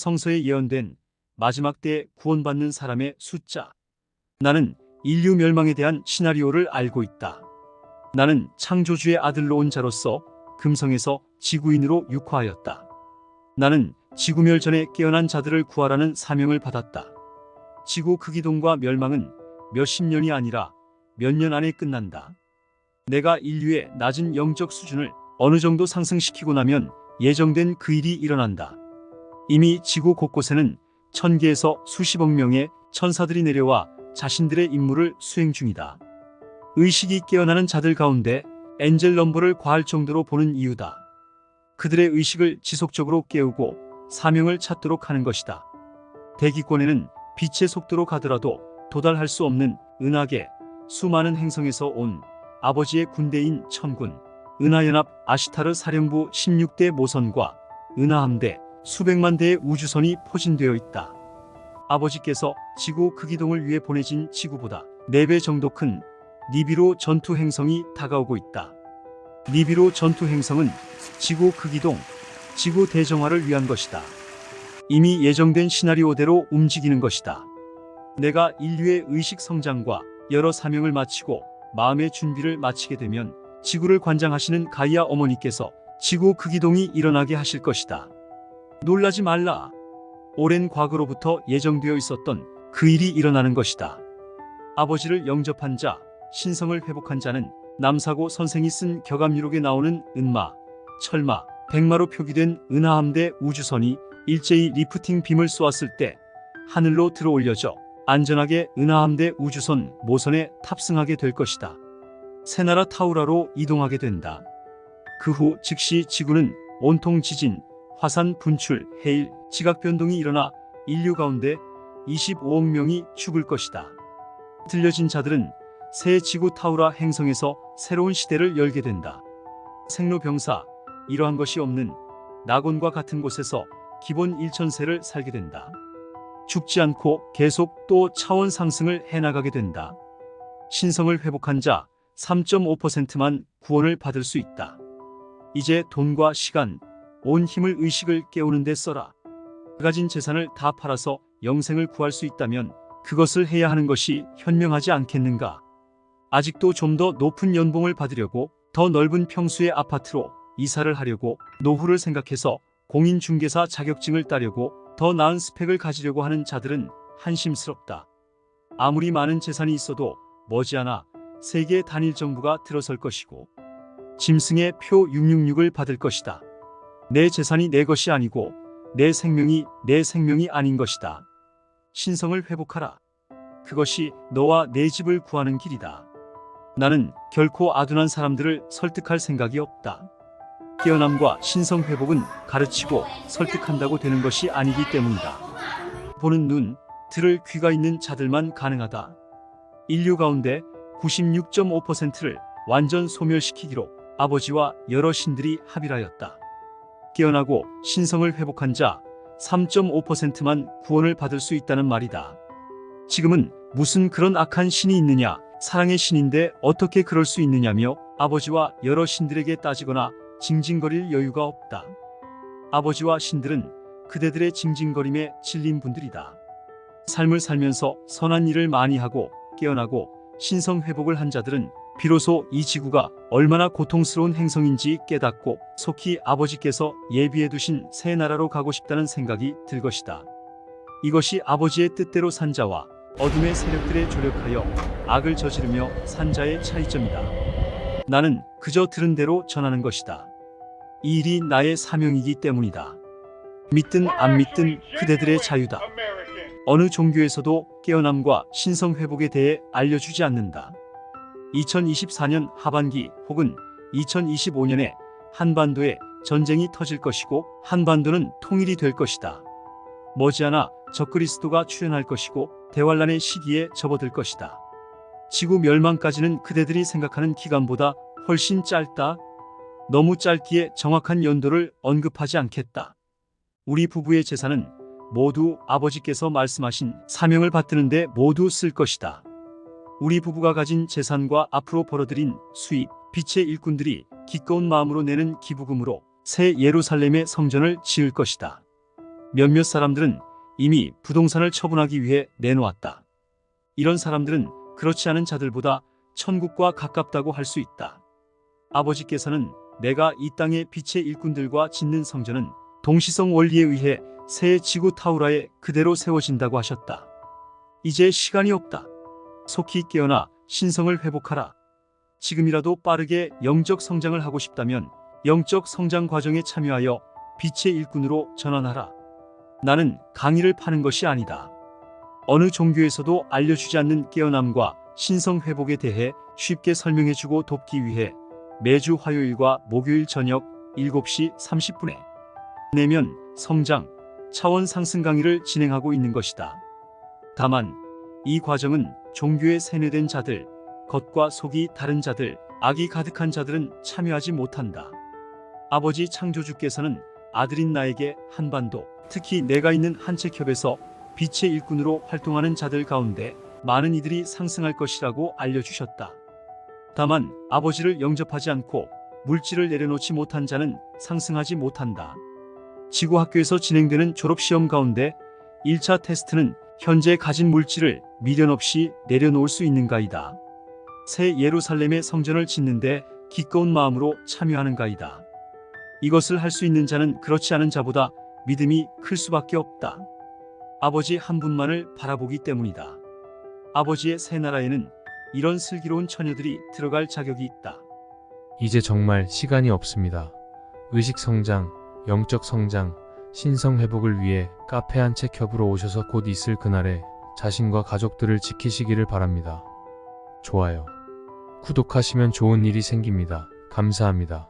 성서에 예언된 마지막 때에 구원받는 사람의 숫자. 나는 인류 멸망에 대한 시나리오를 알고 있다. 나는 창조주의 아들로 온 자로서 금성에서 지구인으로 육화하였다. 나는 지구멸 전에 깨어난 자들을 구하라는 사명을 받았다. 지구 크기동과 멸망은 몇십 년이 아니라 몇 년 안에 끝난다. 내가 인류의 낮은 영적 수준을 어느 정도 상승시키고 나면 예정된 그 일이 일어난다. 이미 지구 곳곳에는 1000개에서 수십억 명의 천사들이 내려와 자신들의 임무를 수행 중이다. 의식이 깨어나는 자들 가운데 엔젤 넘버를 과할 정도로 보는 이유다. 그들의 의식을 지속적으로 깨우고 사명을 찾도록 하는 것이다. 대기권에는 빛의 속도로 가더라도 도달할 수 없는 은하계, 수많은 행성에서 온 아버지의 군대인 천군, 은하연합 아시타르 사령부 16대 모선과 은하함대 수백만 대의 우주선이 포진되어 있다. 아버지께서 지구 크기동을 위해 보내진 지구보다 4배 정도 큰 니비루 전투 행성이 다가오고 있다. 니비루 전투 행성은 지구 크기동, 지구 대정화를 위한 것이다. 이미 예정된 시나리오대로 움직이는 것이다. 내가 인류의 의식 성장과 여러 사명을 마치고 마음의 준비를 마치게 되면 지구를 관장하시는 가이아 어머니께서 지구 크기동이 일어나게 하실 것이다. 놀라지 말라. 오랜 과거로부터 예정되어 있었던 그 일이 일어나는 것이다. 아버지를 영접한 자, 신성을 회복한 자는 남사고 선생이 쓴 격암유록에 나오는 은마, 철마, 백마로 표기된 은하함대 우주선이 일제히 리프팅 빔을 쏘았을 때 하늘로 들어올려져 안전하게 은하함대 우주선 모선에 탑승하게 될 것이다. 새나라 타우라로 이동하게 된다. 그 후 즉시 지구는 온통 지진, 화산 분출, 해일, 지각 변동이 일어나 인류 가운데 25억 명이 죽을 것이다. 들려진 자들은 새 지구 타우라 행성에서 새로운 시대를 열게 된다. 생로병사, 이러한 것이 없는 낙원과 같은 곳에서 기본 1000세를 살게 된다. 죽지 않고 계속 또 차원 상승을 해나가게 된다. 신성을 회복한 자 3.5%만 구원을 받을 수 있다. 이제 돈과 시간, 온 힘을 의식을 깨우는 데 써라. 가진 재산을 다 팔아서 영생을 구할 수 있다면 그것을 해야 하는 것이 현명하지 않겠는가? 아직도 좀 더 높은 연봉을 받으려고 더 넓은 평수의 아파트로 이사를 하려고 노후를 생각해서 공인중개사 자격증을 따려고 더 나은 스펙을 가지려고 하는 자들은 한심스럽다. 아무리 많은 재산이 있어도 머지않아 세계 단일 정부가 들어설 것이고 짐승의 표 666을 받을 것이다. 내 재산이 내 것이 아니고 내 생명이 내 생명이 아닌 것이다. 신성을 회복하라. 그것이 너와 내 집을 구하는 길이다. 나는 결코 아둔한 사람들을 설득할 생각이 없다. 깨어남과 신성 회복은 가르치고 설득한다고 되는 것이 아니기 때문이다. 보는 눈, 들을 귀가 있는 자들만 가능하다. 인류 가운데 96.5%를 완전 소멸시키기로 아버지와 여러 신들이 합의하였다. 깨어나고 신성을 회복한 자 3.5%만 구원을 받을 수 있다는 말이다. 지금은 무슨 그런 악한 신이 있느냐, 사랑의 신인데 어떻게 그럴 수 있느냐며 아버지와 여러 신들에게 따지거나 징징거릴 여유가 없다. 아버지와 신들은 그대들의 징징거림에 질린 분들이다. 삶을 살면서 선한 일을 많이 하고 깨어나고 신성 회복을 한 자들은 비로소 이 지구가 얼마나 고통스러운 행성인지 깨닫고 속히 아버지께서 예비해 두신 새 나라로 가고 싶다는 생각이 들 것이다. 이것이 아버지의 뜻대로 산 자와 어둠의 세력들에 조력하여 악을 저지르며 산 자의 차이점이다. 나는 그저 들은 대로 전하는 것이다. 이 일이 나의 사명이기 때문이다. 믿든 안 믿든 그대들의 자유다. 어느 종교에서도 깨어남과 신성 회복에 대해 알려주지 않는다. 2024년 하반기 혹은 2025년에 한반도에 전쟁이 터질 것이고 한반도는 통일이 될 것이다. 머지않아 적그리스도가 출현할 것이고 대환란의 시기에 접어들 것이다. 지구 멸망까지는 그대들이 생각하는 기간보다 훨씬 짧다. 너무 짧기에 정확한 연도를 언급하지 않겠다. 우리 부부의 재산은 모두 아버지께서 말씀하신 사명을 받드는데 모두 쓸 것이다. 우리 부부가 가진 재산과 앞으로 벌어들인 수입, 빛의 일꾼들이 기꺼운 마음으로 내는 기부금으로 새 예루살렘의 성전을 지을 것이다. 몇몇 사람들은 이미 부동산을 처분하기 위해 내놓았다. 이런 사람들은 그렇지 않은 자들보다 천국과 가깝다고 할 수 있다. 아버지께서는 내가 이 땅의 빛의 일꾼들과 짓는 성전은 동시성 원리에 의해 새 지구 타우라에 그대로 세워진다고 하셨다. 이제 시간이 없다. 속히 깨어나 신성을 회복하라. 지금이라도 빠르게 영적 성장을 하고 싶다면 영적 성장 과정에 참여하여 빛의 일꾼으로 전환하라. 나는 강의를 파는 것이 아니다. 어느 종교에서도 알려주지 않는 깨어남과 신성 회복에 대해 쉽게 설명해주고 돕기 위해 매주 화요일과 목요일 저녁 7시 30분에 내면 성장, 차원 상승 강의를 진행하고 있는 것이다. 다만 이 과정은 종교에 세뇌된 자들, 겉과 속이 다른 자들, 악이 가득한 자들은 참여하지 못한다. 아버지 창조주께서는 아들인 나에게 한반도, 특히 내가 있는 한책협에서 빛의 일꾼으로 활동하는 자들 가운데 많은 이들이 상승할 것이라고 알려주셨다. 다만 아버지를 영접하지 않고 물질을 내려놓지 못한 자는 상승하지 못한다. 지구학교에서 진행되는 졸업시험 가운데 1차 테스트는 현재 가진 물질을 미련 없이 내려놓을 수 있는가이다. 새 예루살렘의 성전을 짓는데 기꺼운 마음으로 참여하는가이다. 이것을 할 수 있는 자는 그렇지 않은 자보다 믿음이 클 수밖에 없다. 아버지 한 분만을 바라보기 때문이다. 아버지의 새 나라에는 이런 슬기로운 처녀들이 들어갈 자격이 있다. 이제 정말 시간이 없습니다. 의식 성장, 영적 성장, 신성 회복을 위해 카페 한책협으로 오셔서 곧 있을 그날에 자신과 가족들을 지키시기를 바랍니다. 좋아요. 구독하시면 좋은 일이 생깁니다. 감사합니다.